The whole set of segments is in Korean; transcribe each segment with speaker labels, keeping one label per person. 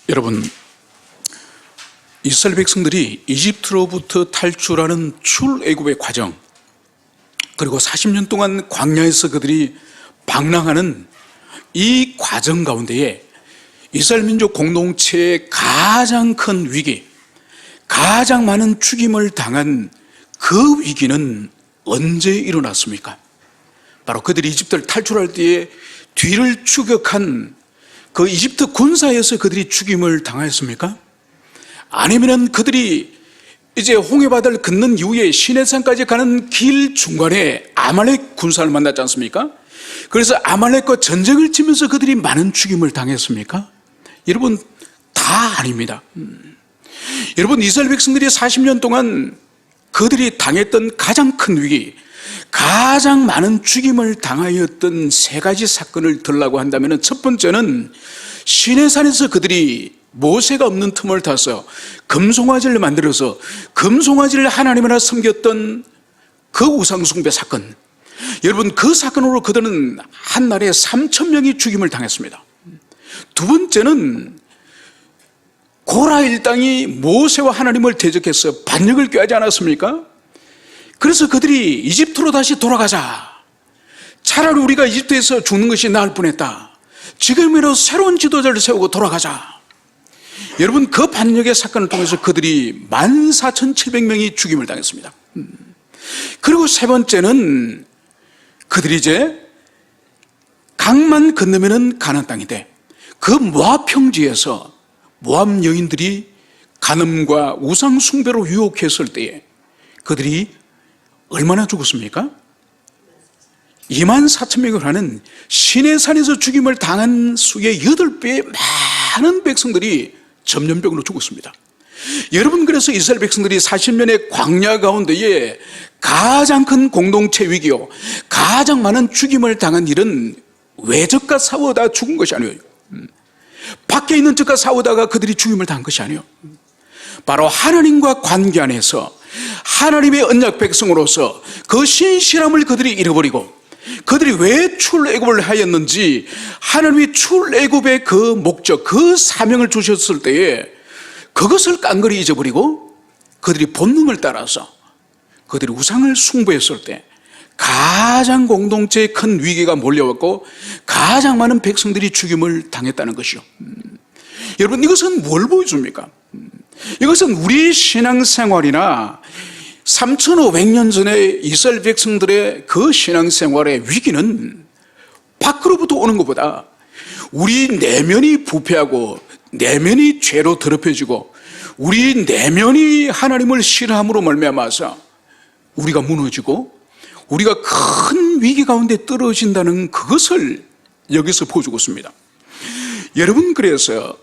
Speaker 1: 여러분, 이스라엘 백성들이 이집트로부터 탈출하는 출애굽의 과정, 그리고 40년 동안 광야에서 그들이 방랑하는 이 과정 가운데에 이스라엘 민족 공동체의 가장 큰 위기, 가장 많은 죽임을 당한 그 위기는 언제 일어났습니까? 바로 그들이 이집트를 탈출할 때에 뒤를 추격한 그 이집트 군사에서 그들이 죽임을 당하였습니까? 아니면 그들이 이제 홍해바다를 건넌 이후에 시내산까지 가는 길 중간에 아말렉 군사를 만났지 않습니까? 그래서 아말렉과 전쟁을 치면서 그들이 많은 죽임을 당했습니까? 여러분, 다 아닙니다. 여러분, 이스라엘 백성들이 40년 동안 그들이 당했던 가장 큰 위기, 가장 많은 죽임을 당하였던 세 가지 사건을 들라고 한다면, 첫 번째는 시내산에서 그들이 모세가 없는 틈을 타서 금송아지를 만들어서 금송아지를 하나님 하나 섬겼던 그 우상숭배 사건. 여러분, 그 사건으로 그들은 한 날에 3,000명이 죽임을 당했습니다. 두 번째는 고라 일당이 모세와 하나님을 대적해서 반역을 꾀하지 않았습니까? 그래서 그들이 이집트로 다시 돌아가자, 차라리 우리가 이집트에서 죽는 것이 나을 뻔했다, 지금이라도 새로운 지도자를 세우고 돌아가자. 여러분, 그 반역의 사건을 통해서 그들이 14,700명이 죽임을 당했습니다. 그리고 세 번째는 그들이 이제 강만 건너면은 가나안 땅이 돼. 그 모압 평지에서 모압 여인들이 간음과 우상 숭배로 유혹했을 때에 그들이 얼마나 죽었습니까? 24,000명을 하는 시내산에서 죽임을 당한 수의 8배의 많은 백성들이 전염병으로 죽었습니다. 여러분, 그래서 이스라엘 백성들이 40년의 광야 가운데에 가장 큰 공동체 위기요, 가장 많은 죽임을 당한 일은 외적과 싸우다 죽은 것이 아니에요. 밖에 있는 적과 싸우다가 그들이 죽임을 당한 것이 아니에요. 바로 하나님과 관계 안에서 하나님의 언약 백성으로서 그 신실함을 그들이 잃어버리고, 그들이 왜 출애굽을 하였는지, 하나님이 출애굽의 그 목적, 그 사명을 주셨을 때에 그것을 깡그리 잊어버리고 그들이 본능을 따라서 그들이 우상을 숭배했을 때 가장 공동체의 큰 위기가 몰려왔고 가장 많은 백성들이 죽임을 당했다는 것이요. 여러분, 이것은 뭘 보여줍니까? 이것은 우리 신앙생활이나 3,500년 전에 이스라엘 백성들의 그 신앙생활의 위기는 밖으로부터 오는 것보다 우리 내면이 부패하고 내면이 죄로 더럽혀지고 우리 내면이 하나님을 싫어함으로 말미암아서 우리가 무너지고 우리가 큰 위기 가운데 떨어진다는 그것을 여기서 보여주고 있습니다. 여러분, 그래서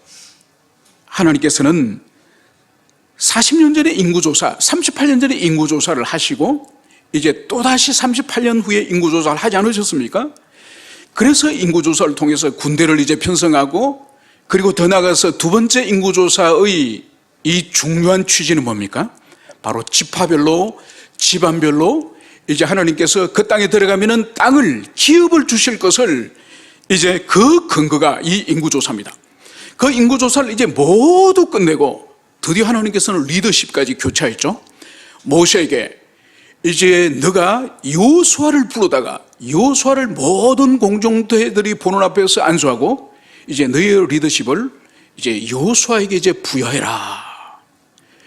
Speaker 1: 하나님께서는 40년 전에 인구조사, 38년 전에 인구조사를 하시고 이제 또다시 38년 후에 인구조사를 하지 않으셨습니까? 그래서 인구조사를 통해서 군대를 이제 편성하고, 그리고 더 나아가서 두 번째 인구조사의 이 중요한 취지는 뭡니까? 바로 지파별로, 집안별로 이제 하나님께서 그 땅에 들어가면은 땅을, 기업을 주실 것을 이제 그 근거가 이 인구조사입니다. 그 인구조사를 이제 모두 끝내고 드디어 하나님께서는 리더십까지 교체했죠. 모세에게 이제 너가 여호수아를 부르다가 여호수아를 모든 공동체들이 보는 앞에서 안수하고 이제 너의 리더십을 이제 여호수아에게 이제 부여해라.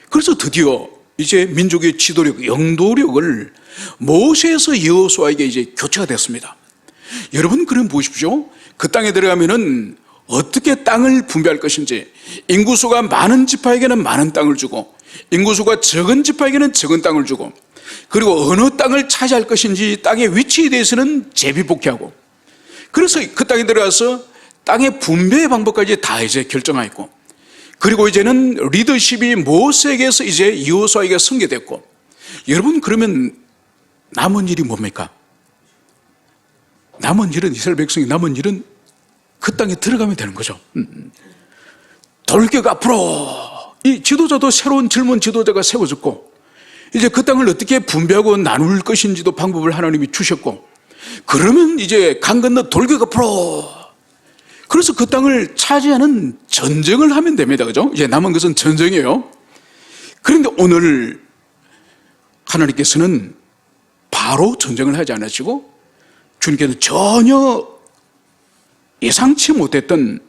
Speaker 1: 그래서 드디어 이제 민족의 지도력, 영도력을 모세에서 여호수아에게 이제 교체가 됐습니다. 여러분, 그럼 보십시오. 그 땅에 들어가면은 어떻게 땅을 분배할 것인지, 인구수가 많은 지파에게는 많은 땅을 주고 인구수가 적은 지파에게는 적은 땅을 주고, 그리고 어느 땅을 차지할 것인지 땅의 위치에 대해서는 제비복귀하고, 그래서 그 땅에 들어가서 땅의 분배 방법까지 다 이제 결정하였고, 그리고 이제는 리더십이 모세에게서 이제 여호수아에게 승계됐고, 여러분, 그러면 남은 일이 뭡니까? 남은 일은, 이스라엘 백성이 남은 일은 그 땅에 들어가면 되는 거죠. 돌격 앞으로. 이 지도자도 새로운 젊은 지도자가 세워졌고, 이제 그 땅을 어떻게 분배하고 나눌 것인지도 방법을 하나님이 주셨고, 그러면 이제 강 건너 돌격 앞으로. 그래서 그 땅을 차지하는 전쟁을 하면 됩니다. 그죠? 이제 남은 것은 전쟁이에요. 그런데 오늘 하나님께서는 바로 전쟁을 하지 않으시고 주님께서 전혀 예상치 못했던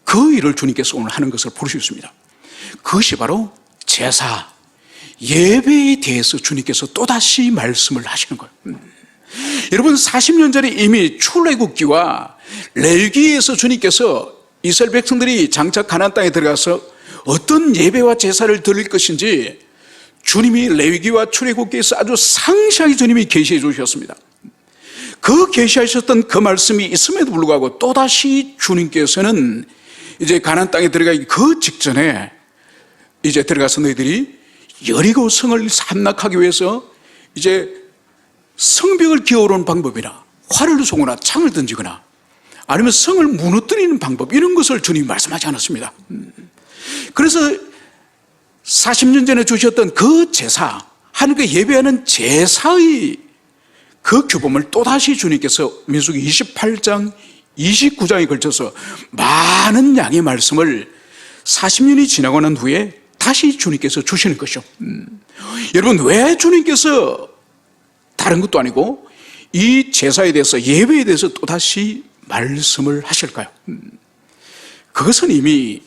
Speaker 1: 그 일을 주님께서 오늘 하는 것을 볼 수 있습니다. 그것이 바로 제사, 예배에 대해서 주님께서 또다시 말씀을 하시는 거예요. 여러분 40년 전에 이미 출애굽기와 레위기에서 주님께서 이스라엘 백성들이 장차 가나안 땅에 들어가서 어떤 예배와 제사를 드릴 것인지 주님이 레위기와 출애굽기에서 아주 상세하게 주님이 계시해 주셨습니다. 그 계시하셨던 그 말씀이 있음에도 불구하고 또다시 주님께서는 이제 가나안 땅에 들어가기 그 직전에 이제 들어가서 너희들이 여리고 성을 함락하기 위해서 이제 성벽을 기어오르는 방법이나 활을 쏘거나 창을 던지거나 아니면 성을 무너뜨리는 방법, 이런 것을 주님이 말씀하지 않았습니다. 그래서 40년 전에 주셨던 그 제사, 하나님께 예배하는 제사의 그 규범을 또다시 주님께서 민수기 28장, 29장에 걸쳐서 많은 양의 말씀을 40년이 지나고 난 후에 다시 주님께서 주시는 것이죠. 여러분, 왜 주님께서 다른 것도 아니고 이 제사에 대해서, 예배에 대해서 또다시 말씀을 하실까요? 그것은 이미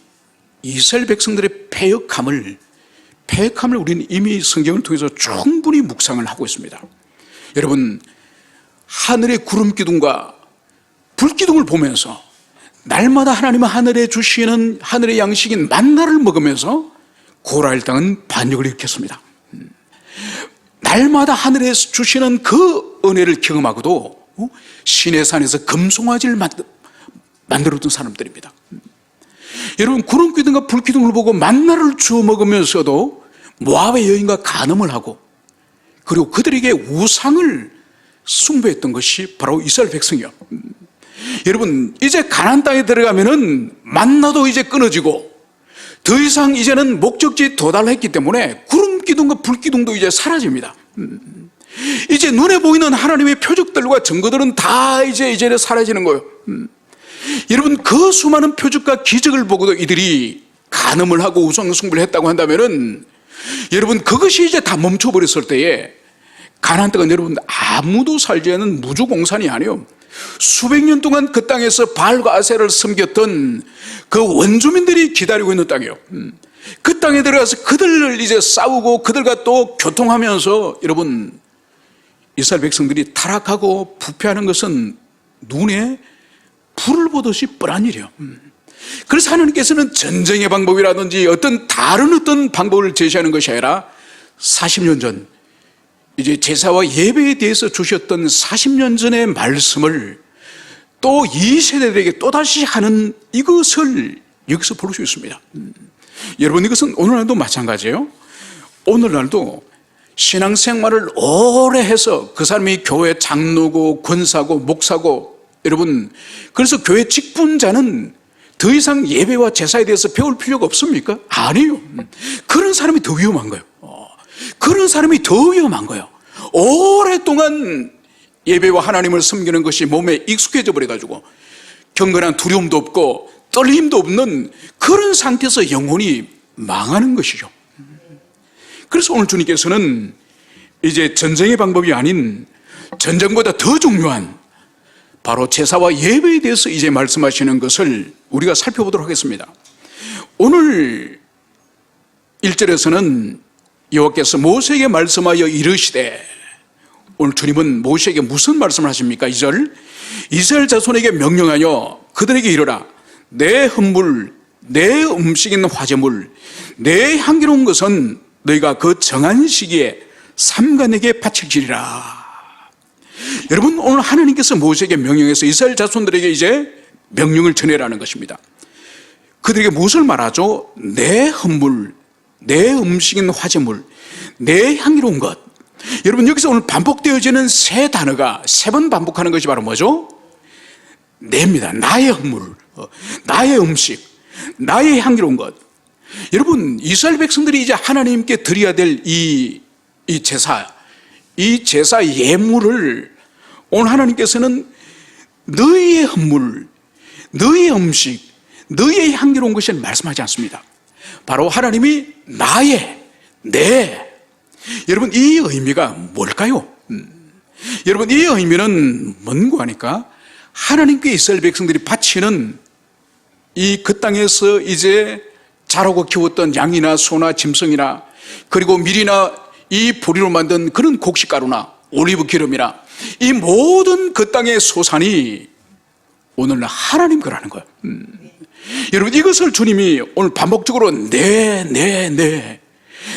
Speaker 1: 이스라엘 백성들의 패역함을 우리는 이미 성경을 통해서 충분히 묵상을 하고 있습니다. 여러분, 하늘의 구름 기둥과 불 기둥을 보면서 날마다 하나님은 하늘에 주시는 하늘의 양식인 만나를 먹으면서 고라일 땅은 반역을 일으켰습니다. 날마다 하늘에서 주시는 그 은혜를 경험하고도 시내 산에서 금송아지를 만들었던 사람들입니다. 여러분, 구름 기둥과 불 기둥을 보고 만나를 주워 먹으면서도 모압의 여인과 간음을 하고, 그리고 그들에게 우상을 숭배했던 것이 바로 이스라엘 백성이요. 여러분, 이제 가나안 땅에 들어가면은 만나도 이제 끊어지고 더 이상 이제는 목적지에 도달했기 때문에 구름 기둥과 불 기둥도 이제 사라집니다. 이제 눈에 보이는 하나님의 표적들과 증거들은 다 이제 사라지는 거예요. 여러분, 그 수많은 표적과 기적을 보고도 이들이 간음을 하고 우상 숭배를 했다고 한다면은, 여러분, 그것이 이제 다 멈춰버렸을 때에 가나안 땅은 여러분 아무도 살지 않은 무주공산이 아니에요. 수백 년 동안 그 땅에서 바알과 아세라를 섬겼던 그 원주민들이 기다리고 있는 땅이에요. 그 땅에 들어가서 그들을 이제 싸우고 그들과 또 교통하면서, 여러분, 이스라엘 백성들이 타락하고 부패하는 것은 눈에 불을 보듯이 뻔한 일이에요. 그래서 하나님께서는 전쟁의 방법이라든지 어떤 방법을 제시하는 것이 아니라 40년 전 이제 제사와 예배에 대해서 주셨던 40년 전의 말씀을 또 이 세대들에게 또다시 하는, 이것을 여기서 볼 수 있습니다. 여러분, 이것은 오늘날도 마찬가지예요. 오늘날도 신앙생활을 오래 해서 그 사람이 교회 장로고 권사고 목사고, 여러분, 그래서 교회 직분자는 더 이상 예배와 제사에 대해서 배울 필요가 없습니까? 아니에요. 그런 사람이 더 위험한 거예요. 그런 사람이 더 위험한 거예요. 오랫동안 예배와 하나님을 섬기는 것이 몸에 익숙해져 버려가지고 경건한 두려움도 없고 떨림도 없는 그런 상태에서 영혼이 망하는 것이죠. 그래서 오늘 주님께서는 이제 전쟁의 방법이 아닌 전쟁보다 더 중요한 바로 제사와 예배에 대해서 이제 말씀하시는 것을 우리가 살펴보도록 하겠습니다. 오늘 1절에서는 여호와께서 모세에게 말씀하여 이르시되, 오늘 주님은 모세에게 무슨 말씀을 하십니까? 2절, 이스라엘 자손에게 명령하여 그들에게 이르라. 내 헌물, 내 음식인 화제물, 내 향기로운 것은 너희가 그 정한 시기에 삼간에게 바칠지리라. 여러분, 오늘 하나님께서 모세에게 명령해서 이스라엘 자손들에게 이제 명령을 전해라는 것입니다. 그들에게 무엇을 말하죠? 내 헌물, 내 음식인 화제물, 내 향기로운 것. 여러분, 여기서 오늘 반복되어지는 세 단어가 세 번 반복하는 것이 바로 뭐죠? 내입니다. 나의 헌물, 나의 음식, 나의 향기로운 것. 여러분, 이스라엘 백성들이 이제 하나님께 드려야 될 이 제사, 이 제사 예물을 오늘 하나님께서는 너희의 헌물, 너의 음식, 너의 향기로운 것을 말씀하지 않습니다. 바로 하나님이 나의, 내. 여러분, 이 의미가 뭘까요? 여러분, 이 의미는 뭔고 하니까 하나님께 이스라엘 백성들이 바치는 이 그 땅에서 이제 자라고 키웠던 양이나 소나 짐승이나 그리고 밀이나 이 보리로 만든 그런 곡식가루나 올리브 기름이나 이 모든 그 땅의 소산이 오늘날 하나님 거라는 거예요. 여러분, 이것을 주님이 오늘 반복적으로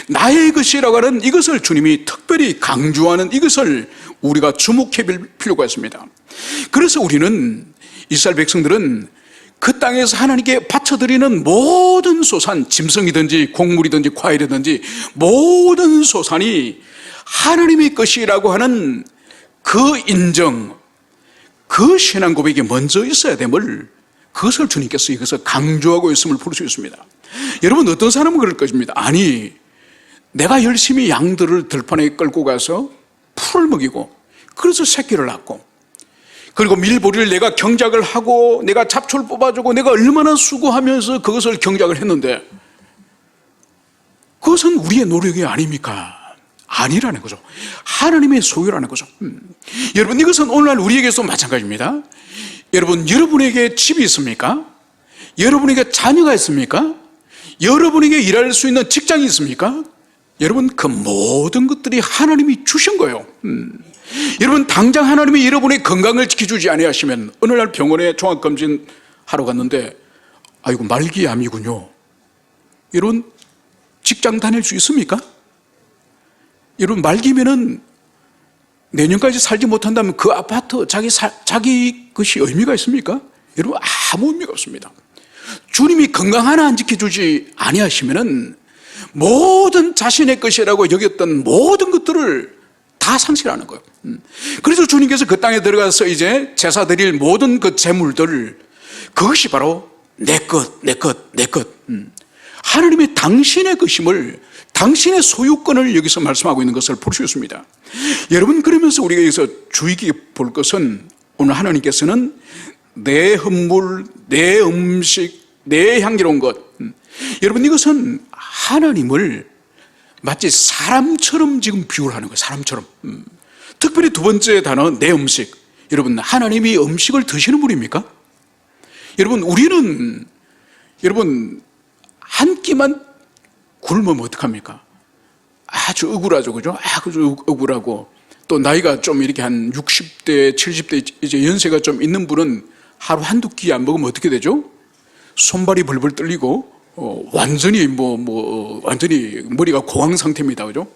Speaker 1: 나의 것이라고 하는 이것을 주님이 특별히 강조하는 이것을 우리가 주목해 볼 필요가 있습니다. 그래서 우리는 이스라엘 백성들은 그 땅에서 하나님께 바쳐드리는 모든 소산, 짐승이든지 곡물이든지 과일이든지 모든 소산이 하나님의 것이라고 하는 그 인정, 그 신앙 고백이 먼저 있어야 됨을, 그것을 주님께서 이것을 강조하고 있음을 볼 수 있습니다. 여러분, 어떤 사람은 그럴 것입니다. 아니, 내가 열심히 양들을 들판에 끌고 가서 풀을 먹이고 그래서 새끼를 낳고 그리고 밀보리를 내가 경작을 하고 내가 잡초를 뽑아주고 내가 얼마나 수고하면서 그것을 경작을 했는데 그것은 우리의 노력이 아닙니까? 아니라는 거죠. 하나님의 소유라는 거죠. 여러분, 이것은 오늘날 우리에게도 마찬가지입니다. 여러분, 여러분에게 집이 있습니까? 여러분에게 자녀가 있습니까? 여러분에게 일할 수 있는 직장이 있습니까? 여러분, 그 모든 것들이 하나님이 주신 거예요. 여러분, 당장 하나님이 여러분의 건강을 지켜주지 아니하시면 어느 날 병원에 종합검진 하러 갔는데 아이고, 말기암이군요. 여러분, 직장 다닐 수 있습니까? 여러분, 말기면은 내년까지 살지 못한다면 그 아파트 자기 것이 의미가 있습니까? 여러분, 아무 의미가 없습니다. 주님이 건강 하나 안 지켜주지 아니하시면은 모든 자신의 것이라고 여겼던 모든 것들을 다 상실하는 거예요. 그래서 주님께서 그 땅에 들어가서 이제 제사 드릴 모든 그 재물들, 그것이 바로 내 것. 하나님의 당신의 것임을, 당신의 소유권을 여기서 말씀하고 있는 것을 볼 수 있습니다. 여러분, 그러면서 우리가 여기서 주의 깊게 볼 것은 오늘 하나님께서는 내 헌물, 내 음식, 내 향기로운 것. 여러분, 이것은 하나님을 마치 사람처럼 지금 비유를 하는 거예요. 사람처럼. 특별히 두 번째 단어, 내 음식. 여러분, 하나님이 음식을 드시는 분입니까? 여러분, 우리는 한 끼만 굶으면 어떡합니까? 아주 억울하죠, 그죠? 아주 억울하고, 또 나이가 좀 이렇게 한 60대, 70대 이제 연세가 좀 있는 분은 하루 한두 끼 안 먹으면 어떻게 되죠? 손발이 벌벌 떨리고, 완전히 완전히 머리가 고황 상태입니다, 그죠?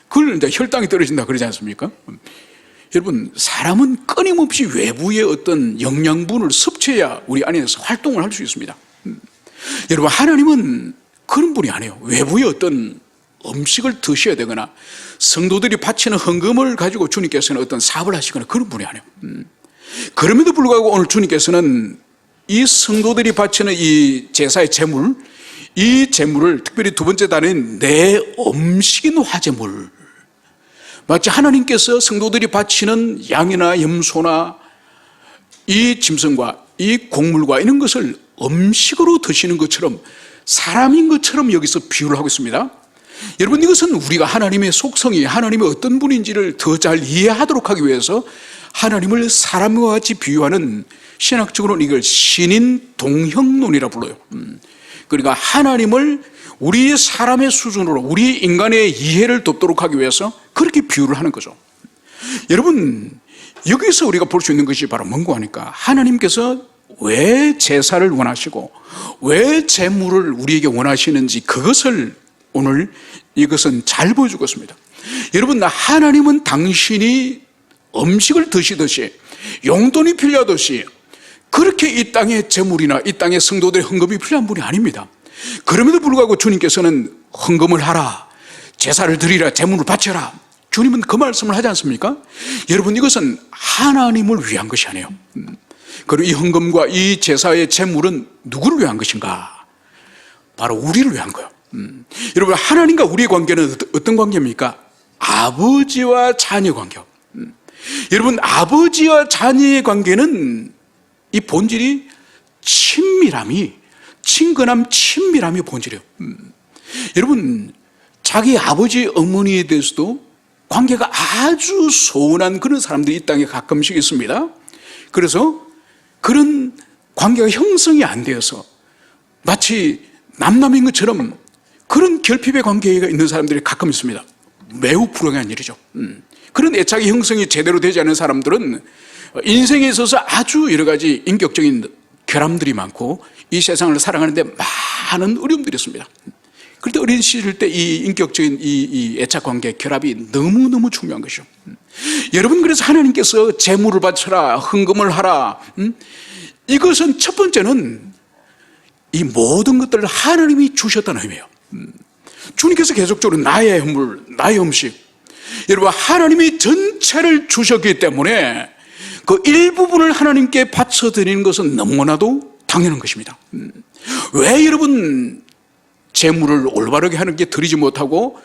Speaker 1: 그걸 이제 혈당이 떨어진다 그러지 않습니까? 여러분, 사람은 끊임없이 외부의 어떤 영양분을 섭취해야 우리 안에서 활동을 할 수 있습니다. 여러분, 하나님은 그런 분이 아니에요. 외부의 어떤 음식을 드셔야 되거나 성도들이 바치는 헌금을 가지고 주님께서는 어떤 사업을 하시거나 그런 분이 아니에요. 그럼에도 불구하고 오늘 주님께서는 이 성도들이 바치는 이 제사의 제물, 이 제물을 특별히 두 번째 단어인 내 음식인 화제물, 마치 하나님께서 성도들이 바치는 양이나 염소나 이 짐승과 이 곡물과 이런 것을 음식으로 드시는 것처럼 사람인 것처럼 여기서 비유를 하고 있습니다. 여러분, 이것은 우리가 하나님의 속성이 하나님의 어떤 분인지를 더 잘 이해하도록 하기 위해서 하나님을 사람과 같이 비유하는, 신학적으로는 이걸 신인 동형론이라 불러요. 그러니까 하나님을 우리의 사람의 수준으로, 우리 인간의 이해를 돕도록 하기 위해서 그렇게 비유를 하는 거죠. 여러분, 여기서 우리가 볼 수 있는 것이 바로 뭔고 하니까 하나님께서 왜 제사를 원하시고 왜 제물을 우리에게 원하시는지 그것을 오늘 이것은 잘 보여주고 있습니다. 여러분, 하나님은 당신이 음식을 드시듯이 용돈이 필요하듯이 그렇게 이 땅의 제물이나 이 땅의 성도들의 헌금이 필요한 분이 아닙니다. 그럼에도 불구하고 주님께서는 헌금을 하라, 제사를 드리라, 제물을 바쳐라, 주님은 그 말씀을 하지 않습니까? 여러분, 이것은 하나님을 위한 것이 아니에요. 그리고 이 헌금과 이 제사의 제물은 누구를 위한 것인가? 바로 우리를 위한 거예요. 여러분, 하나님과 우리의 관계는 어떤 관계입니까? 아버지와 자녀 관계. 여러분, 아버지와 자녀의 관계는 이 본질이 친근함, 친밀함이 본질이에요. 여러분, 자기 아버지, 어머니에 대해서도 관계가 아주 소원한 그런 사람들이 이 땅에 가끔씩 있습니다. 그래서 그런 관계가 형성이 안 되어서 마치 남남인 것처럼 그런 결핍의 관계가 있는 사람들이 가끔 있습니다. 매우 불행한 일이죠. 그런 애착의 형성이 제대로 되지 않은 사람들은 인생에 있어서 아주 여러 가지 인격적인 결함들이 많고 이 세상을 살아가는데 많은 어려움들이 있습니다. 그런데 어린 시절 때 이 인격적인 이 애착 관계 결합이 너무너무 중요한 것이죠. 여러분, 그래서 하나님께서 재물을 바쳐라, 헌금을 하라, 이것은 첫 번째는 이 모든 것들을 하나님이 주셨다는 의미예요. 주님께서 계속적으로 나의 헌물, 나의 음식, 여러분, 하나님이 전체를 주셨기 때문에 그 일부분을 하나님께 바쳐드리는 것은 너무나도 당연한 것입니다. 왜 여러분 재물을 올바르게 하나님께 드리지 못하고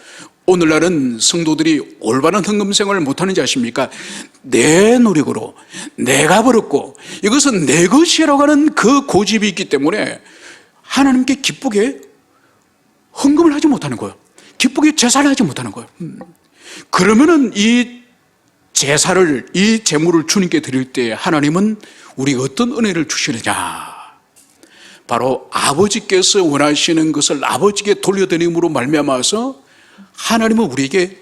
Speaker 1: 오늘날은 성도들이 올바른 헌금 생활을 못하는지 아십니까? 내 노력으로 내가 벌었고 이것은 내 것이라고 하는 그 고집이 있기 때문에 하나님께 기쁘게 헌금을 하지 못하는 거예요. 기쁘게 제사를 하지 못하는 거예요. 그러면은 이 제사를, 이 재물을 주님께 드릴 때 하나님은 우리가 어떤 은혜를 주시느냐? 바로 아버지께서 원하시는 것을 아버지께 돌려드림으로 말미암아서 하나님은 우리에게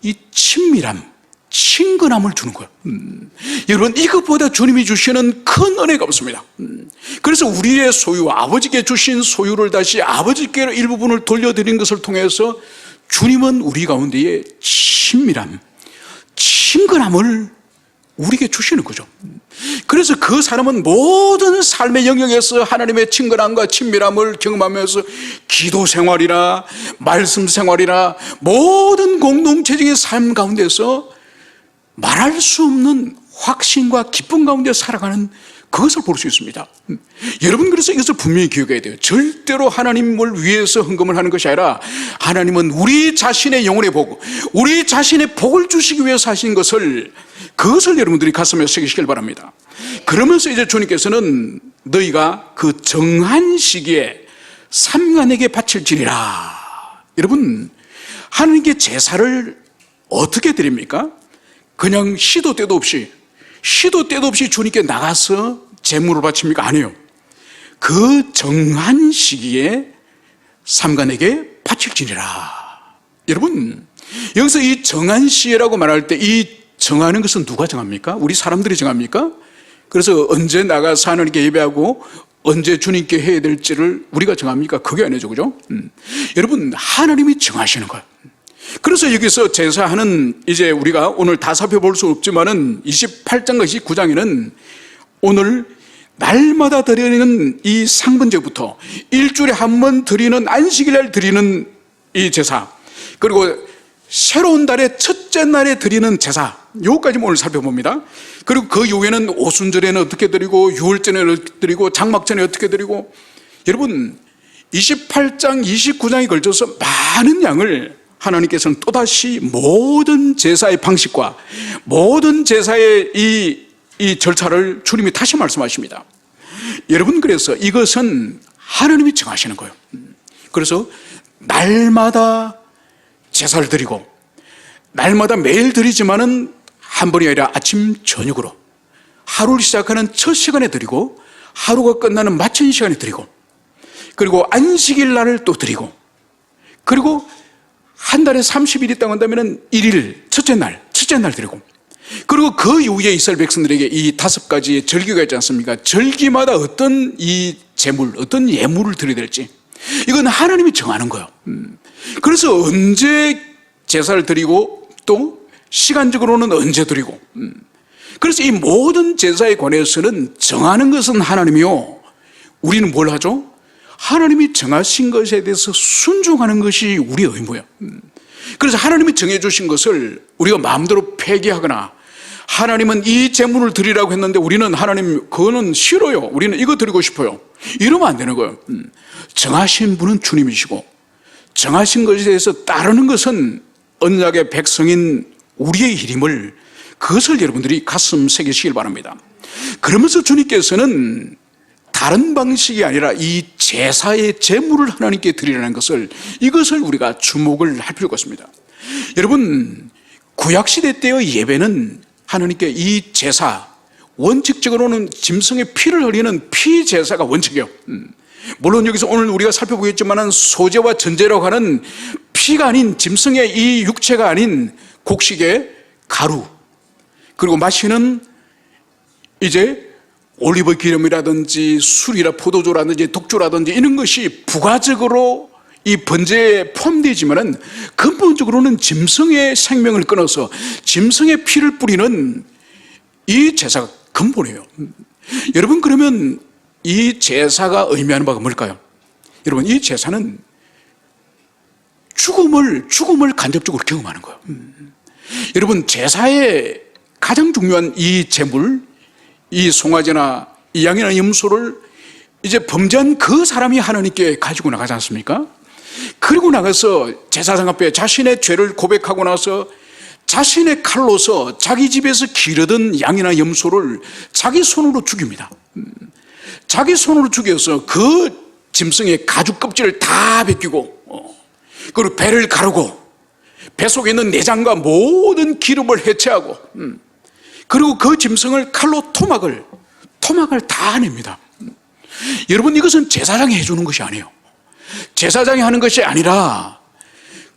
Speaker 1: 이 친밀함, 친근함을 주는 거예요. 여러분, 이것보다 주님이 주시는 큰 은혜가 없습니다. 그래서 우리의 소유, 아버지께 주신 소유를 다시 아버지께 일부분을 돌려드린 것을 통해서 주님은 우리 가운데에 친밀함, 친근함을 우리에게 주시는 거죠. 그래서 그 사람은 모든 삶의 영역에서 하나님의 친근함과 친밀함을 경험하면서 기도 생활이나 말씀 생활이나 모든 공동체적인 삶 가운데서 말할 수 없는 확신과 기쁨 가운데 살아가는 그것을 볼 수 있습니다. 여러분, 그래서 이것을 분명히 기억해야 돼요. 절대로 하나님을 위해서 헌금을 하는 것이 아니라 하나님은 우리 자신의 영혼의 복, 우리 자신의 복을 주시기 위해서 하신 것을, 그것을 여러분들이 가슴에 새기시길 바랍니다. 그러면서 이제 주님께서는 너희가 그 정한 시기에 삼간에게 바칠지니라. 여러분, 하나님께 제사를 어떻게 드립니까? 그냥 시도 때도 없이 주님께 나가서 제물을 바칩니까? 아니에요. 그 정한 시기에 삼간에게 바칠지니라. 여러분, 여기서 이 정한 시기라고 말할 때 이 정하는 것은 누가 정합니까? 우리 사람들이 정합니까? 그래서 언제 나가서 하나님께 예배하고 언제 주님께 해야 될지를 우리가 정합니까? 그게 아니죠, 그죠? 여러분, 하나님이 정하시는 거예요. 그래서 여기서 제사하는, 이제 우리가 오늘 다 살펴볼 수 없지만은 28장과 29장에는 오늘 날마다 드리는 이 상번제부터 일주일에 한 번 드리는 안식일날 드리는 이 제사, 그리고 새로운 달의 첫째 날에 드리는 제사, 요까지 오늘 살펴봅니다. 그리고 그 이후에는 오순절에는 어떻게 드리고, 유월절에는 어떻게 드리고, 장막전에 어떻게 드리고, 여러분 28장 29장에 걸쳐서 많은 양을 하나님께서는 또다시 모든 제사의 방식과 모든 제사의 이 절차를 주님이 다시 말씀하십니다. 여러분, 그래서 이것은 하나님이 정하시는 거예요. 그래서 날마다 제사를 드리고, 날마다 매일 드리지만은 한 번이 아니라 아침 저녁으로 하루를 시작하는 첫 시간에 드리고, 하루가 끝나는 마치는 시간에 드리고, 그리고 안식일 날을 또 드리고, 그리고 한 달에 30일이 있다고 한다면 1일, 첫째 날 드리고, 그리고 그 이후에 이스라엘 백성들에게 이 5가지의 절기가 있지 않습니까? 절기마다 어떤 이 제물, 어떤 예물을 드려야 될지, 이건 하나님이 정하는 거예요. 그래서 언제 제사를 드리고 또 시간적으로는 언제 드리고, 그래서 이 모든 제사에 관해서는 정하는 것은 하나님이요, 우리는 뭘 하죠? 하나님이 정하신 것에 대해서 순종하는 것이 우리의 의무예요. 그래서 하나님이 정해주신 것을 우리가 마음대로 폐기하거나, 하나님은 이 제물을 드리라고 했는데 우리는 하나님 그거는 싫어요, 우리는 이거 드리고 싶어요, 이러면 안 되는 거예요. 정하신 분은 주님이시고, 정하신 것에 대해서 따르는 것은 언약의 백성인 우리의 일임을, 그것을 여러분들이 가슴 새기시길 바랍니다. 그러면서 주님께서는 다른 방식이 아니라 이 제사의 제물을 하나님께 드리라는 이것을 우리가 주목을 할 필요가 있습니다. 여러분, 구약시대 때의 예배는 하나님께 이 제사, 원칙적으로는 짐승의 피를 흘리는 피제사가 원칙이에요. 물론 여기서 오늘 우리가 살펴보겠지만 소제와 전제라고 하는 피가 아닌, 짐승의 이 육체가 아닌 곡식의 가루, 그리고 마시는 이제 올리브 기름이라든지 술이라 포도주라든지 독주라든지 이런 것이 부가적으로 이 번제에 포함되지만은 근본적으로는 짐승의 생명을 끊어서 짐승의 피를 뿌리는 이 제사가 근본이에요. 여러분, 그러면 이 제사가 의미하는 바가 뭘까요? 여러분, 이 제사는 죽음을 간접적으로 경험하는 거예요. 여러분, 제사의 가장 중요한 이 제물, 이 송아지나 이 양이나 염소를 이제 범죄한 그 사람이 하나님께 가지고 나가지 않습니까? 그리고 나가서 제사장 앞에 자신의 죄를 고백하고 나서 자신의 칼로서 자기 집에서 기르던 양이나 염소를 자기 손으로 죽입니다. 자기 손으로 죽여서 그 짐승의 가죽 껍질을 다 벗기고, 그리고 배를 가르고 배 속에 있는 내장과 모든 기름을 해체하고, 그리고 그 짐승을 칼로 토막을 다 냅니다. 여러분, 이것은 제사장이 해주는 것이 아니에요. 제사장이 하는 것이 아니라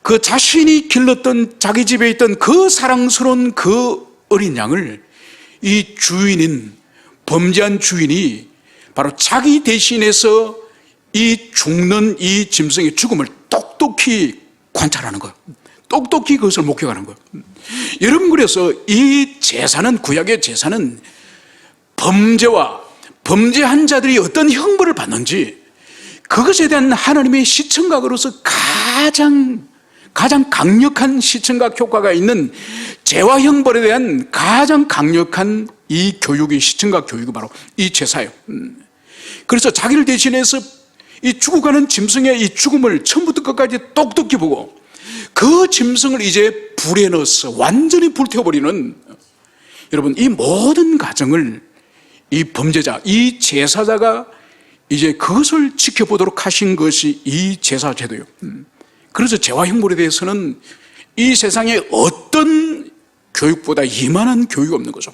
Speaker 1: 그 자신이 길렀던, 자기 집에 있던 그 사랑스러운 그 어린 양을 이 주인인, 범죄한 주인이 바로 자기 대신해서 이 죽는 이 짐승의 죽음을 똑똑히 관찰하는 거예요. 똑똑히 그것을 목격하는 거예요. 여러분, 그래서 이 제사는, 구약의 제사는 범죄와 범죄한 자들이 어떤 형벌을 받는지 그것에 대한 하나님의 시청각으로서 가장 강력한 시청각 효과가 있는 죄와 형벌에 대한 가장 강력한 이 교육이, 시청각 교육이 바로 이 제사예요. 그래서 자기를 대신해서 이 죽어가는 짐승의 이 죽음을 처음부터 끝까지 똑똑히 보고 그 짐승을 이제 불에 넣어서 완전히 불태워버리는, 여러분, 이 모든 과정을 이 범죄자, 이 제사자가 이제 그것을 지켜보도록 하신 것이 이 제사 제도예요. 그래서 죄와 형벌에 대해서는 이 세상에 어떤 교육보다 이만한 교육이 없는 거죠.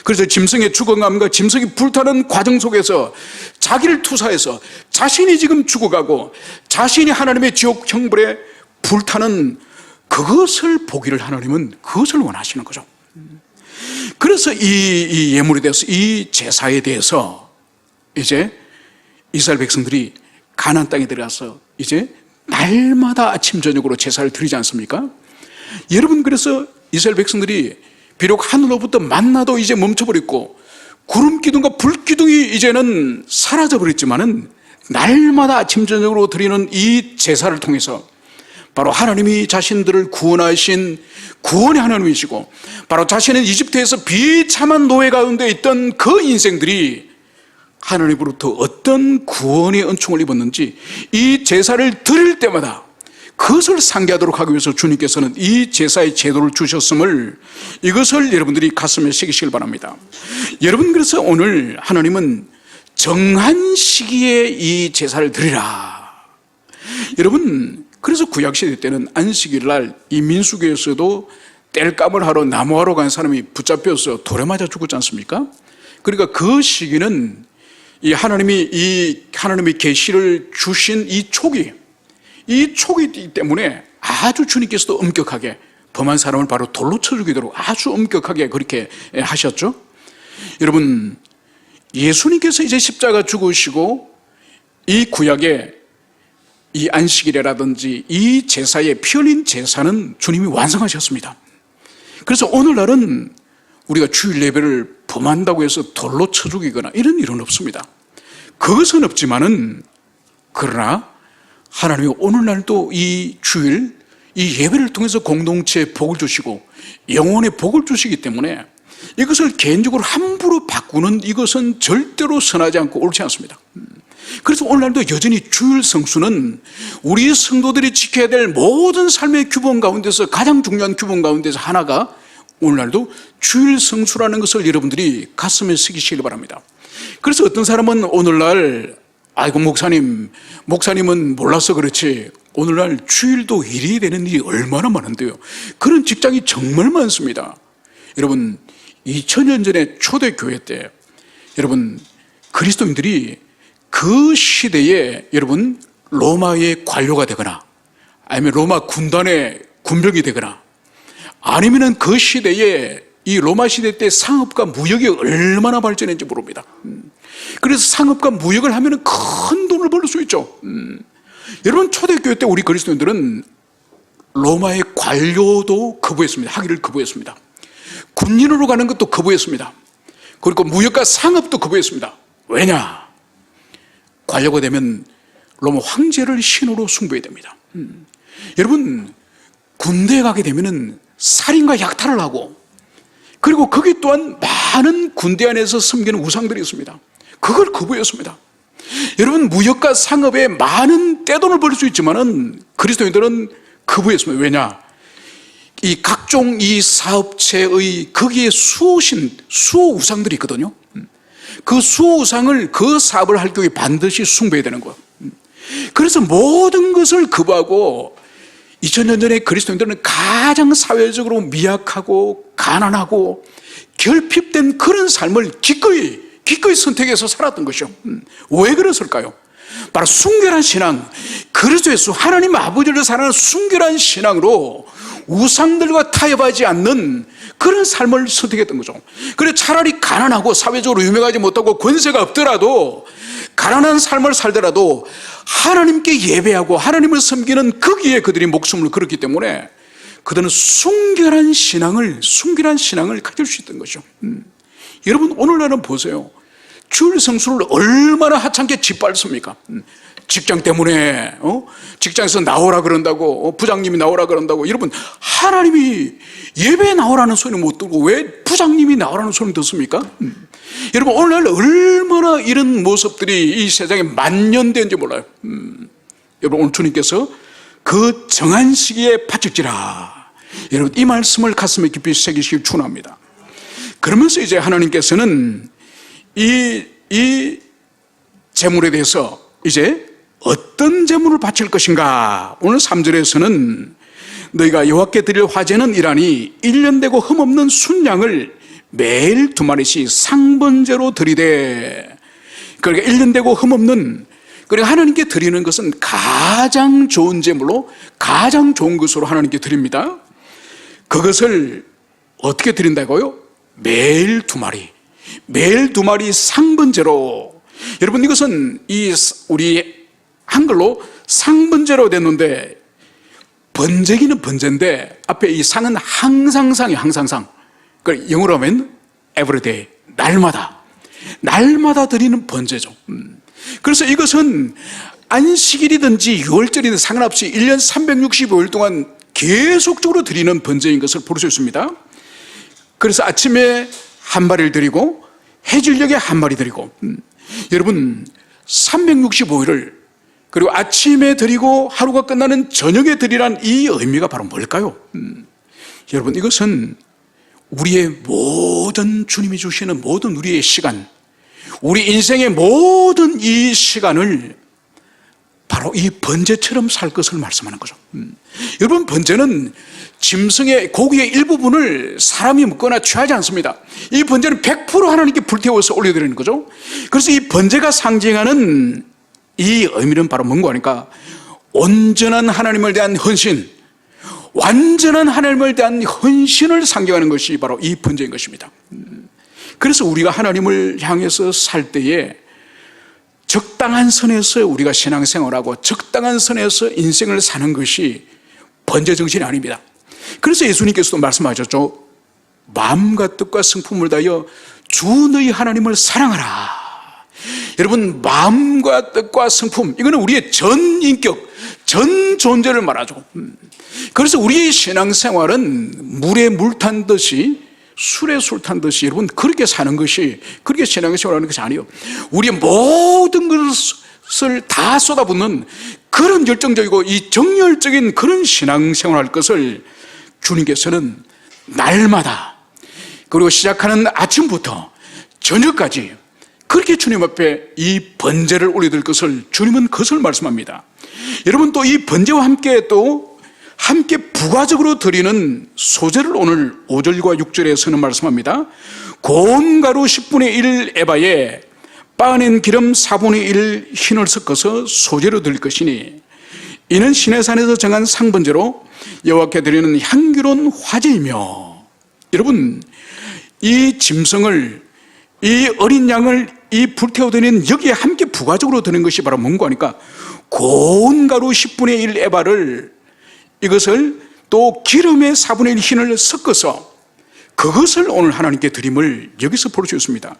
Speaker 1: 그래서 짐승의 죽어감과 짐승이 불타는 과정 속에서 자기를 투사해서 자신이 지금 죽어가고 자신이 하나님의 지옥 형벌에 불타는 그것을 보기를 하나님은 그것을 원하시는 거죠. 그래서 이 예물에 대해서, 이 제사에 대해서 이제 이스라엘 백성들이 가나안 땅에 들어가서 이제 날마다 아침 저녁으로 제사를 드리지 않습니까? 여러분, 그래서 이스라엘 백성들이 비록 하늘로부터 만나도 이제 멈춰버렸고 구름 기둥과 불 기둥이 이제는 사라져버렸지만은 날마다 아침 저녁으로 드리는 이 제사를 통해서 바로 하나님이 자신들을 구원하신 구원의 하나님이시고, 바로 자신은 이집트에서 비참한 노예 가운데 있던 그 인생들이 하나님으로부터 어떤 구원의 은총을 입었는지 이 제사를 드릴 때마다 그것을 상기하도록 하기 위해서 주님께서는 이 제사의 제도를 주셨음을, 이것을 여러분들이 가슴에 새기시길 바랍니다. 여러분, 그래서 오늘 하나님은 정한 시기에 이 제사를 드리라. 여러분, 그래서 구약시대 때는 안식일 날 이 민수기에서도 땔감을 하러 나무하러 간 사람이 붙잡혀서 돌에 맞아 죽었지 않습니까? 그러니까 그 시기는 이 하나님의 계시를 주신 이 촉이기 때문에 아주 주님께서도 엄격하게 범한 사람을 바로 돌로 쳐 죽이도록 아주 엄격하게 그렇게 하셨죠. 여러분, 예수님께서 이제 십자가 죽으시고 이 구약의 이 안식일이라든지 이 제사의 피 흘린 제사는 주님이 완성하셨습니다. 그래서 오늘날은 우리가 주일 예배를 범한다고 해서 돌로 쳐 죽이거나 이런 일은 없습니다. 그것은 없지만은, 그러나 하나님이 오늘날도 이 주일, 이 예배를 통해서 공동체에 복을 주시고 영혼의 복을 주시기 때문에 이것을 개인적으로 함부로 바꾸는 이것은 절대로 선하지 않고 옳지 않습니다. 그래서 오늘날도 여전히 주일 성수는 우리 성도들이 지켜야 될 모든 삶의 규범 가운데서 가장 중요한 규범 가운데서 하나가 오늘날도 주일 성수라는 것을 여러분들이 가슴에 새기시길 바랍니다. 그래서 어떤 사람은 오늘날 아이고 목사님은 몰라서 그렇지 오늘날 주일도 일이 되는 일이 얼마나 많은데요. 그런 직장이 정말 많습니다. 여러분 2000년 전에 초대교회 때 여러분 그리스도인들이 그 시대에 여러분 로마의 관료가 되거나 아니면 로마 군단의 군병이 되거나 아니면은 그 시대에 이 로마 시대 때 상업과 무역이 얼마나 발전했는지 모릅니다. 그래서 상업과 무역을 하면 큰 돈을 벌 수 있죠. 여러분 초대교회 때 우리 그리스도인들은 로마의 관료도 거부했습니다. 하기를 거부했습니다. 군인으로 가는 것도 거부했습니다. 그리고 무역과 상업도 거부했습니다. 왜냐? 관료가 되면 로마 황제를 신으로 숭배해야 됩니다. 여러분 군대에 가게 되면 살인과 약탈을 하고 그리고 거기 또한 많은 군대 안에서 섬기는 우상들이 있습니다. 그걸 거부했습니다. 여러분 무역과 상업에 많은 떼돈을 벌 수 있지만은 그리스도인들은 거부했습니다. 왜냐? 이 각종 이 사업체의 거기에 수호 우상들이 있거든요. 그 수호 우상을 그 사업을 할 경우에 반드시 숭배해야 되는 거예요. 그래서 모든 것을 거부하고 2000년 전에 그리스도인들은 가장 사회적으로 미약하고 가난하고 결핍된 그런 삶을 기꺼이 선택해서 살았던 것이죠. 왜 그랬을까요? 바로 순결한 신앙, 그리스도 예수 하나님 아버지를 사랑하는 순결한 신앙으로 우상들과 타협하지 않는 그런 삶을 선택했던 거죠. 그래서 차라리 가난하고 사회적으로 유명하지 못하고 권세가 없더라도 가난한 삶을 살더라도 하나님께 예배하고 하나님을 섬기는 거기에 그들이 목숨을 걸었기 때문에 그들은 순결한 신앙을 가질 수 있던 거죠. 여러분 오늘날은 보세요. 주일 성수를 얼마나 하찮게 짓밟습니까? 직장 때문에 직장에서 나오라 그런다고 부장님이 나오라 그런다고. 여러분 하나님이 예배에 나오라는 소리는 못 듣고 왜 부장님이 나오라는 소리는 듣습니까? 여러분 오늘날 얼마나 이런 모습들이 이 세상에 만연되는지 몰라요. 여러분 오늘 주님께서 그 정한 시기에 바칠지라. 여러분 이 말씀을 가슴에 깊이 새기시길 축원합니다. 그러면서 이제 하나님께서는 이 제물에 대해서 이제 어떤 제물을 바칠 것인가. 오늘 3절에서는 너희가 여호와께 드릴 화제는 이라니 1년 되고 흠없는 순양을 매일 2마리씩 상번제로 드리되. 그러니까 1년 되고 흠없는, 그러니까 하나님께 드리는 것은 가장 좋은 제물로 가장 좋은 것으로 하나님께 드립니다. 그것을 어떻게 드린다고요? 매일 2마리, 매일 2마리 상번제로. 여러분 이것은 우리 한글로 상번제로 됐는데 번제기는 번제인데 앞에 이 상은 항상상이에요. 항상상. 그러니까 영어로 하면 everyday, 날마다 드리는 번제죠. 그래서 이것은 안식일이든지 유월절이든 상관없이 1년 365일 동안 계속적으로 드리는 번제인 것을 볼 수 있습니다. 그래서 아침에 한 마리를 드리고 해질녘에 한 마리 드리고. 여러분 365일을 그리고 아침에 드리고 하루가 끝나는 저녁에 드리란 이 의미가 바로 뭘까요? 여러분 이것은 우리의 모든 주님이 주시는 모든 우리의 시간, 우리 인생의 모든 이 시간을 바로 이 번제처럼 살 것을 말씀하는 거죠. 여러분 번제는 짐승의 고기의 일부분을 사람이 먹거나 취하지 않습니다. 이 번제는 100% 하나님께 불태워서 올려드리는 거죠. 그래서 이 번제가 상징하는 이 의미는 바로 뭔가 하니까 온전한 하나님을 대한 헌신, 완전한 하나님을 대한 헌신을 상징하는 것이 바로 이 번제인 것입니다. 그래서 우리가 하나님을 향해서 살 때에 적당한 선에서 우리가 신앙생활하고 적당한 선에서 인생을 사는 것이 번제 정신이 아닙니다. 그래서 예수님께서도 말씀하셨죠. 마음과 뜻과 성품을 다하여 주 너희 하나님을 사랑하라. 여러분 마음과 뜻과 성품, 이거는 우리의 전 인격, 전 존재를 말하죠. 그래서 우리의 신앙생활은 물에 물 탄 듯이 술에 술 탄 듯이 여러분 그렇게 사는 것이, 그렇게 신앙생활하는 것이 아니에요. 우리의 모든 것을 다 쏟아붓는 그런 열정적이고 이 정열적인 그런 신앙생활할 것을 주님께서는 날마다, 그리고 시작하는 아침부터 저녁까지 그렇게 주님 앞에 이 번제를 올려드릴 것을 주님은 그것을 말씀합니다. 여러분, 또 이 번제와 함께 함께 부가적으로 드리는 소제를 오늘 5절과 6절에서는 말씀합니다. 고운 가루 10분의 1 에바에 빻아낸 기름 4분의 1 흰을 섞어서 소제로 드릴 것이니 이는 시내산에서 정한 상번제로 여호와께 드리는 향기로운 화제이며, 여러분, 이 짐승을, 이 어린 양을 이 불태워드리는 여기에 함께 부가적으로 드는 것이 바로 뭔가 하니까 고운 가루 10분의 1 에바를, 이것을 또 기름의 4분의 1 흰을 섞어서 그것을 오늘 하나님께 드림을 여기서 볼 수 있습니다.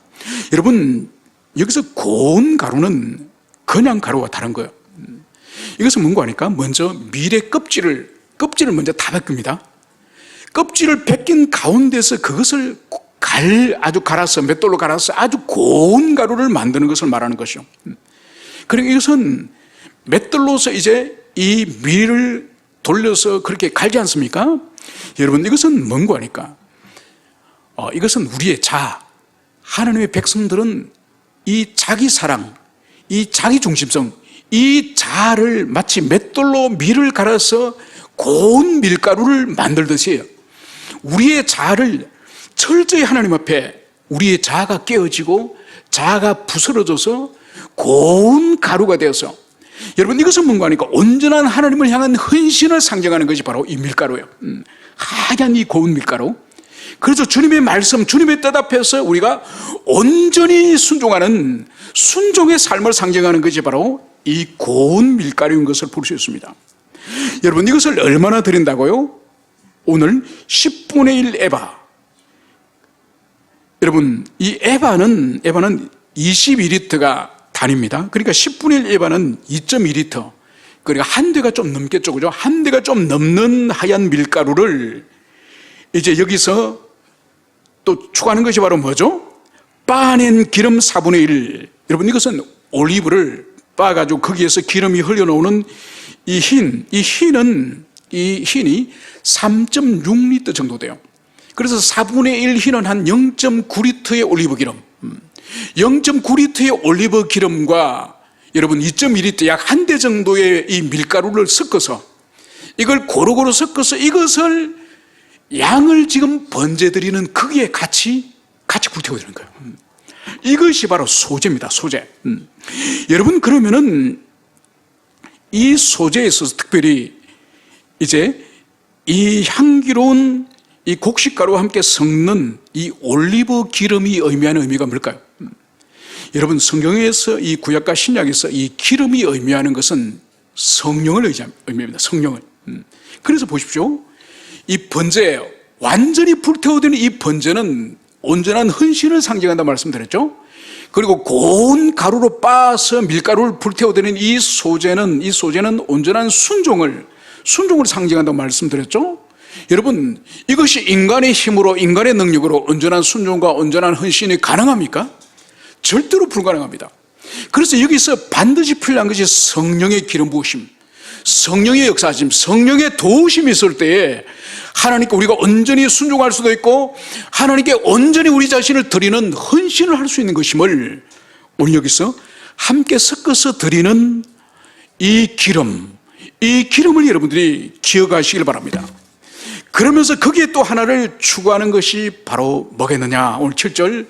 Speaker 1: 여러분, 여기서 고운 가루는 그냥 가루와 다른 거예요. 이것은 뭔가 하니까 먼저 밀의 껍질을 먼저 다 벗깁니다. 껍질을 벗긴 가운데서 그것을 아주 갈아서, 맷돌로 갈아서 아주 고운 가루를 만드는 것을 말하는 것이죠. 그러니까 이것은 맷돌로서 이제 이 밀을 돌려서 그렇게 갈지 않습니까? 여러분, 이것은 뭔가 하니까 이것은 우리의 하나님의 백성들은 이 자기 사랑, 이 자기 중심성, 이 자아를 마치 맷돌로 밀을 갈아서 고운 밀가루를 만들듯이 우리의 자아를 철저히 하나님 앞에 우리의 자아가 깨어지고 자아가 부스러져서 고운 가루가 되어서, 여러분, 이것은 뭔가 하니까 온전한 하나님을 향한 헌신을 상징하는 것이 바로 이 밀가루예요. 하얀 이 고운 밀가루. 그래서 주님의 말씀, 주님의 뜻 앞에서 우리가 온전히 순종하는 순종의 삶을 상징하는 것이 바로 이 고운 밀가루인 것을 볼 수 있습니다. 여러분, 이것을 얼마나 드린다고요? 오늘 10분의 1 에바. 여러분, 이 에바는 22리터가 단위입니다. 그러니까 10분의 1 에바는 2.2리터. 그러니까 한 대가 좀 넘겠죠, 그죠? 한 대가 좀 넘는 하얀 밀가루를 이제 여기서 또 추가하는 것이 바로 뭐죠? 빻아낸 기름 4분의 1. 여러분, 이것은 올리브를 빻아가지고 거기에서 기름이 흘러나오는 이 흰이 3.6리터 정도 돼요. 그래서 4분의 1 흰은 한 0.9리터의 올리브 기름, 0.9리터의 올리브 기름과 여러분 2.2리터 약 한 대 정도의 이 밀가루를 섞어서, 이걸 고루고루 섞어서 이것을 양을 지금 번제드리는 거기에 같이 불태워드리는 거예요. 이것이 바로 소제입니다. 소제. 여러분, 그러면은 이 소제에 있어서 특별히 이제 이 향기로운 이 곡식가루와 함께 섞는 이 올리브 기름이 의미하는 의미가 뭘까요? 여러분, 성경에서 이 구약과 신약에서 이 기름이 의미하는 것은 성령을 의미합니다. 성령을. 그래서 보십시오. 이 번제, 완전히 불태워드리는 이 번제는 온전한 헌신을 상징한다 말씀드렸죠. 그리고 고운 가루로 빻아서 밀가루를 불태워드리는 이 소제는 온전한 순종을 상징한다고 말씀드렸죠. 여러분, 이것이 인간의 힘으로, 인간의 능력으로 온전한 순종과 온전한 헌신이 가능합니까? 절대로 불가능합니다. 그래서 여기서 반드시 필요한 것이 성령의 기름 부으심, 성령의 역사하심, 성령의 도우심이 있을 때에 하나님께 우리가 온전히 순종할 수도 있고 하나님께 온전히 우리 자신을 드리는 헌신을 할 수 있는 것임을 오늘 여기서 함께 섞어서 드리는 이 기름을 여러분들이 기억하시길 바랍니다. 그러면서 거기에 또 하나를 추구하는 것이 바로 뭐겠느냐? 오늘 7절,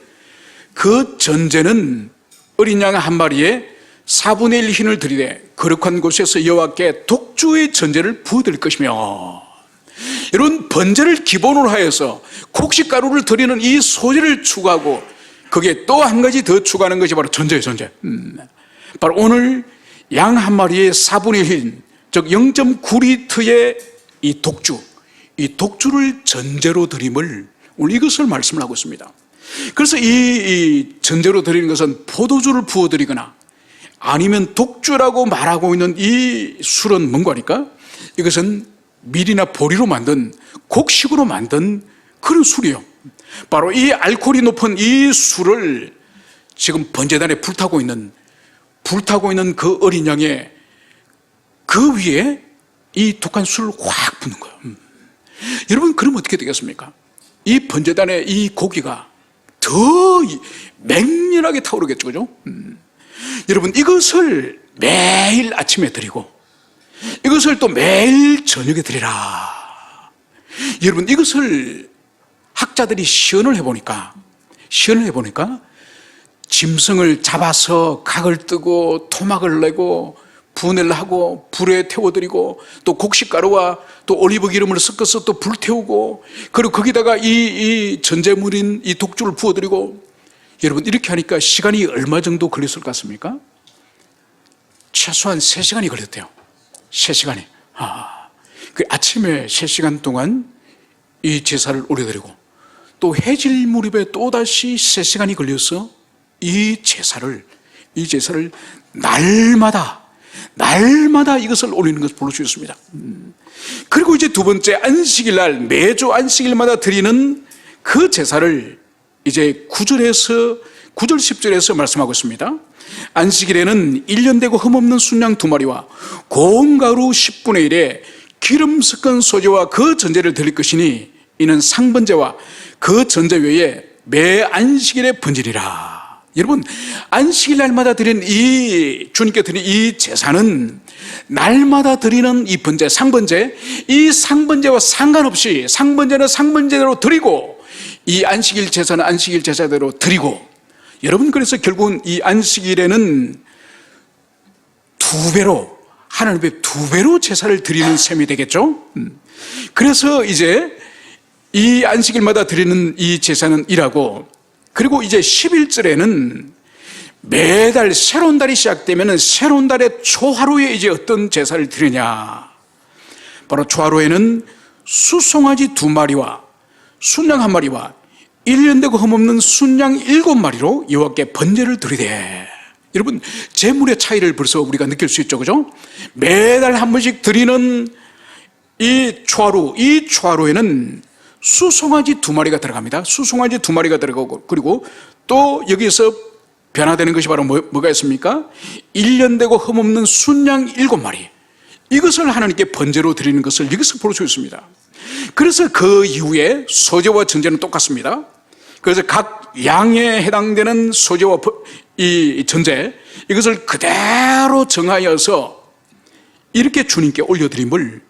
Speaker 1: 그 전제는 어린 양 한 마리에 4분의 1 흰을 드리되 거룩한 곳에서 여호와께 독주의 전제를 부어드릴 것이며, 여러분, 번제를 기본으로 하여서 곡식가루를 드리는 이 소제를 추구하고 거기에 또 한 가지 더 추구하는 것이 바로 전제예요. 전제. 바로 오늘 양 한 마리에 4분의 1 흰, 즉 0.9리터의 이 독주를 전제로 드림을, 오늘 이것을 말씀을 하고 있습니다. 그래서 이 전제로 드리는 것은 포도주를 부어드리거나 아니면 독주라고 말하고 있는 이 술은 뭔가 하니까 이것은 밀이나 보리로 만든, 곡식으로 만든 그런 술이에요. 바로 이 알코올이 높은 이 술을 지금 번제단에 불타고 있는 그 어린 양의 그 위에 이 독한 술을 확 붓는 거예요. 여러분, 그럼 어떻게 되겠습니까? 이 번제단의 이 고기가 더 맹렬하게 타오르겠죠, 그죠? 여러분, 이것을 매일 아침에 드리고 이것을 또 매일 저녁에 드리라. 여러분, 이것을 학자들이 시연을 해보니까 짐승을 잡아서 각을 뜨고 토막을 내고 분해를 하고 불에 태워드리고 또 곡식가루와 또 올리브 기름을 섞어서 또 불태우고 그리고 거기다가 이 전제물인 이 독주를 부어드리고, 여러분, 이렇게 하니까 시간이 얼마 정도 걸렸을 것 같습니까? 최소한 3시간이 걸렸대요. 3시간이. 그 아침에 3시간 동안 이 제사를 올려드리고 또 해질 무렵에 또다시 3시간이 걸려서 이 제사를 날마다 이것을 올리는 것을 볼 수 있습니다. 그리고 이제 두 번째 안식일 날, 매주 안식일마다 드리는 그 제사를 이제 9절 10절에서 말씀하고 있습니다. 안식일에는 1년 되고 흠없는 순양 2마리와 고운 가루 10분의 1에 기름 섞은 소제와 그 전제를 드릴 것이니 이는 상번제와 그 전제 외에 매 안식일에 번지리라. 여러분, 안식일 날마다 드리는 주님께 드리는 이 제사는 날마다 드리는 이 번제, 상번제, 이 상번제와 상관없이 상번제는 상번제대로 드리고 이 안식일 제사는 안식일 제사대로 드리고, 여러분, 그래서 결국은 이 안식일에는 하나님의 2배로 제사를 드리는 셈이 되겠죠. 그래서 이제 이 안식일마다 드리는 이 제사는 일하고, 그리고 이제 11절에는 매달 새로운 달이 시작되면 새로운 달의 초하루에 이제 어떤 제사를 드리냐, 바로 초하루에는 수송아지 2마리와 순양 1마리와 1년 되고 흠없는 순양 7마리로 여호와께 번제를 드리되. 여러분, 제물의 차이를 벌써 우리가 느낄 수 있죠, 그죠? 매달 한 번씩 드리는 이 초하루에는 수송아지 2마리가 들어갑니다. 수송아지 2마리가 들어가고, 그리고 또 여기에서 변화되는 것이 바로 뭐가 있습니까? 1년 되고 흠없는 순양 7마리, 이것을 하나님께 번제로 드리는 것을 여기서 볼 수 있습니다. 그래서 그 이후에 소제와 전제는 똑같습니다. 그래서 각 양에 해당되는 소제와 이 전제, 이것을 그대로 정하여서 이렇게 주님께 올려드림을,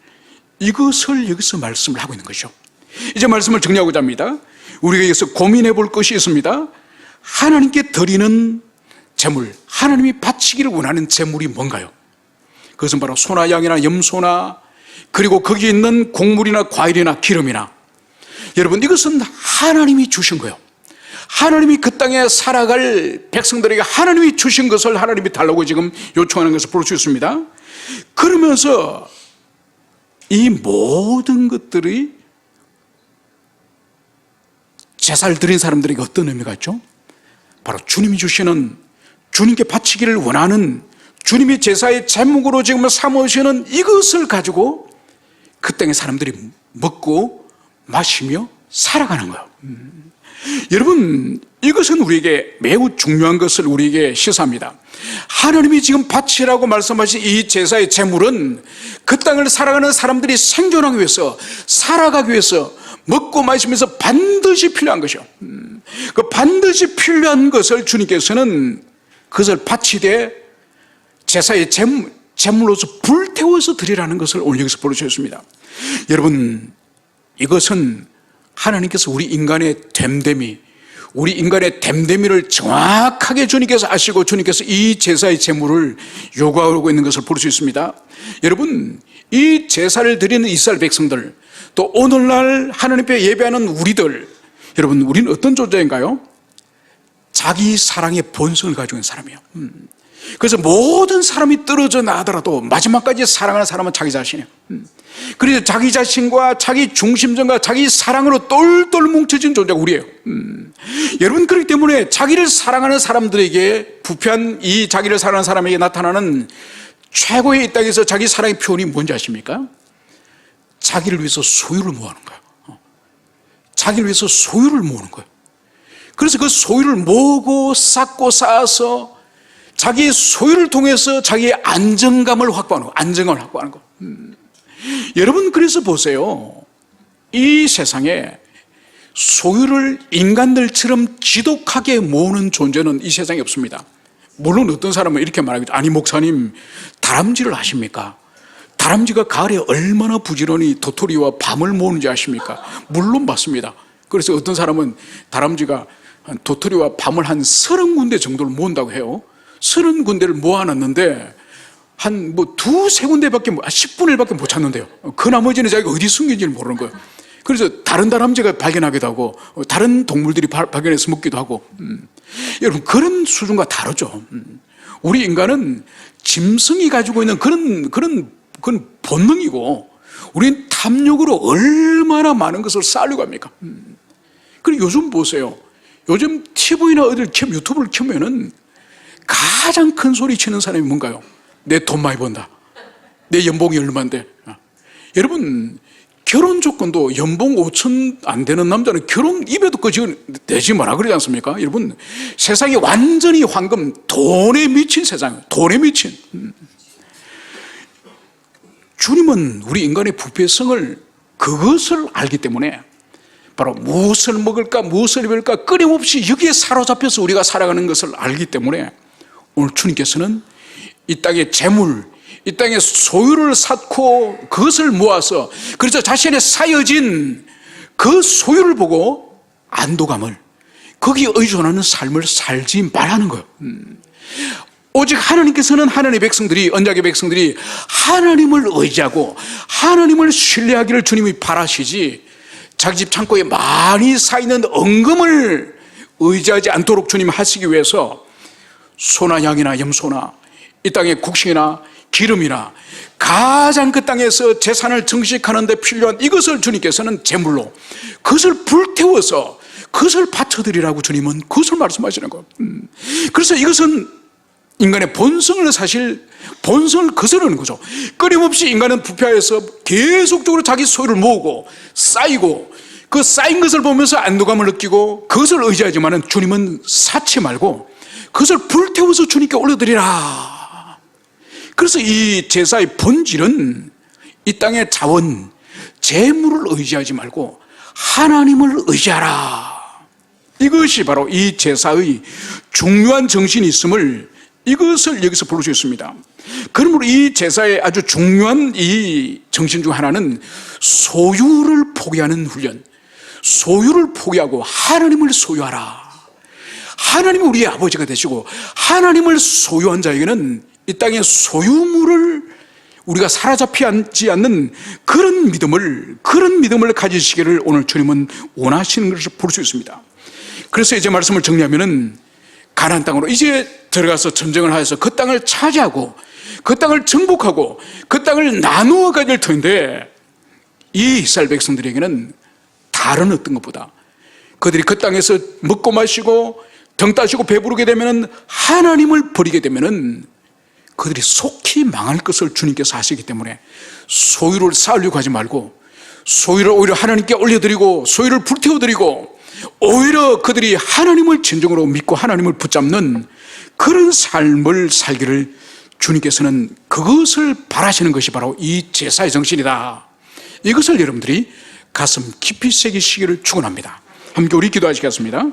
Speaker 1: 이것을 여기서 말씀을 하고 있는 것이죠. 이제 말씀을 정리하고자 합니다. 우리가 여기서 고민해 볼 것이 있습니다. 하나님께 드리는 제물, 하나님이 바치기를 원하는 제물이 뭔가요? 그것은 바로 소나 양이나 염소나, 그리고 거기에 있는 곡물이나 과일이나 기름이나, 여러분, 이것은 하나님이 주신 거예요. 하나님이 그 땅에 살아갈 백성들에게 하나님이 주신 것을 하나님이 달라고 지금 요청하는 것을 볼 수 있습니다. 그러면서 이 모든 것들이 제사를 드린 사람들에게 어떤 의미가 있죠? 바로 주님이 주시는, 주님께 바치기를 원하는, 주님이 제사의 제목으로 지금 삼으시는 이것을 가지고 그 땅의 사람들이 먹고 마시며 살아가는 거예요. 여러분, 이것은 우리에게 매우 중요한 것을 우리에게 시사합니다. 하나님이 지금 바치라고 말씀하신 이 제사의 제물은 그 땅을 살아가는 사람들이 생존하기 위해서, 살아가기 위해서 먹고 마시면서 반드시 필요한 것이요. 그 반드시 필요한 것을 주님께서는 그것을 바치되 제사의 제물로서 불태워서 드리라는 것을 오늘 여기서 볼 수 있습니다. 여러분, 이것은 하나님께서 우리 인간의 됨됨이를 정확하게 주님께서 아시고 주님께서 이 제사의 제물을 요구하고 있는 것을 볼 수 있습니다. 여러분, 이 제사를 드리는 이스라엘 백성들, 또 오늘날 하나님 앞에 예배하는 우리들, 여러분, 우리는 어떤 존재인가요? 자기 사랑의 본성을 가지고 있는 사람이에요. 그래서 모든 사람이 떨어져 나가더라도 마지막까지 사랑하는 사람은 자기 자신이에요. 그래서 자기 자신과 자기 중심성과 자기 사랑으로 똘똘 뭉쳐진 존재가 우리예요. 여러분, 그렇기 때문에 자기를 사랑하는 사람들에게, 부패한 이 자기를 사랑하는 사람에게 나타나는 최고의 이 땅에서 자기 사랑의 표현이 뭔지 아십니까? 자기를 위해서 소유를 모으는 거예요. 자기를 위해서 소유를 모으는 거예요. 그래서 그 소유를 모으고 쌓고 쌓아서 자기의 소유를 통해서 자기의 안정감을 확보하는 거. 여러분, 그래서 보세요. 이 세상에 소유를 인간들처럼 지독하게 모으는 존재는 이 세상에 없습니다. 물론 어떤 사람은 이렇게 말하겠죠. 아니 목사님, 다람쥐를 아십니까? 다람쥐가 가을에 얼마나 부지런히 도토리와 밤을 모으는지 아십니까? 물론 맞습니다. 그래서 어떤 사람은 다람쥐가 도토리와 밤을 한 30군데 정도를 모은다고 해요. 30군데를 모아놨는데 한 두세 군데밖에 10분의 1밖에 못 찾는데요. 그 나머지는 자기가 어디 숨긴지를 모르는 거예요. 그래서 다른 다람쥐가 발견하기도 하고 다른 동물들이 발견해서 먹기도 하고 여러분 그런 수준과 다르죠. 우리 인간은 짐승이 가지고 있는 그런 본능이고 우리는 탐욕으로 얼마나 많은 것을 쌓으려고 합니까? 그리고 요즘 보세요. 요즘 TV나 어딜 유튜브를 켜면은 가장 큰 소리 치는 사람이 뭔가요? 내 돈 많이 번다. 내 연봉이 얼마인데. 여러분 결혼 조건도 연봉 5천 안 되는 남자는 결혼 입에도 내지 마라 그러지 않습니까? 여러분 세상이 완전히 황금 돈에 미친 세상이에요. 돈에 미친. 주님은 우리 인간의 부패성을 그것을 알기 때문에 바로 무엇을 먹을까 무엇을 입을까 끊임없이 여기에 사로잡혀서 우리가 살아가는 것을 알기 때문에 오늘 주님께서는 이 땅의 재물, 이 땅의 소유를 쌓고 그것을 모아서 그래서 자신의 쌓여진 그 소유를 보고 안도감을 거기에 의존하는 삶을 살지 말라는 거예요. 오직 하나님께서는 하나님의 백성들이 언약의 백성들이 하나님을 의지하고 하나님을 신뢰하기를 주님이 바라시지 자기 집 창고에 많이 쌓이는 은금을 의지하지 않도록 주님 하시기 위해서 소나 양이나 염소나 이 땅의 곡식이나 기름이나 가장 그 땅에서 재산을 증식하는 데 필요한 이것을 주님께서는 제물로 그것을 불태워서 그것을 바쳐드리라고 주님은 그것을 말씀하시는 거예요. 그래서 이것은 인간의 본성을 거스르는 거죠. 끊임없이 인간은 부패해서 계속적으로 자기 소유를 모으고 쌓이고 그 쌓인 것을 보면서 안도감을 느끼고 그것을 의지하지만 주님은 쌓지 말고 그것을 불태워서 주님께 올려드리라. 그래서 이 제사의 본질은 이 땅의 자원, 재물을 의지하지 말고 하나님을 의지하라. 이것이 바로 이 제사의 중요한 정신이 있음을 이것을 여기서 볼 수 있습니다. 그러므로 이 제사의 아주 중요한 이 정신 중 하나는 소유를 포기하는 훈련, 소유를 포기하고 하나님을 소유하라. 하나님이 우리의 아버지가 되시고 하나님을 소유한 자에게는 이 땅의 소유물을 우리가 사로잡히지 않는 그런 믿음을 가지시기를 오늘 주님은 원하시는 것을 볼 수 있습니다. 그래서 이제 말씀을 정리하면은 가나안 땅으로 이제 들어가서 전쟁을 하여서 그 땅을 차지하고 그 땅을 정복하고 그 땅을 나누어 가질 터인데 이 이스라엘 백성들에게는 다른 어떤 것보다 그들이 그 땅에서 먹고 마시고 등 따시고 배부르게 되면은 하나님을 버리게 되면은 그들이 속히 망할 것을 주님께서 아시기 때문에 소유를 쌓으려고 하지 말고 소유를 오히려 하나님께 올려드리고 소유를 불태워드리고 오히려 그들이 하나님을 진정으로 믿고 하나님을 붙잡는 그런 삶을 살기를 주님께서는 그것을 바라시는 것이 바로 이 제사의 정신이다. 이것을 여러분들이 가슴 깊이 새기시기를 축원합니다. 함께 우리 기도하시겠습니다.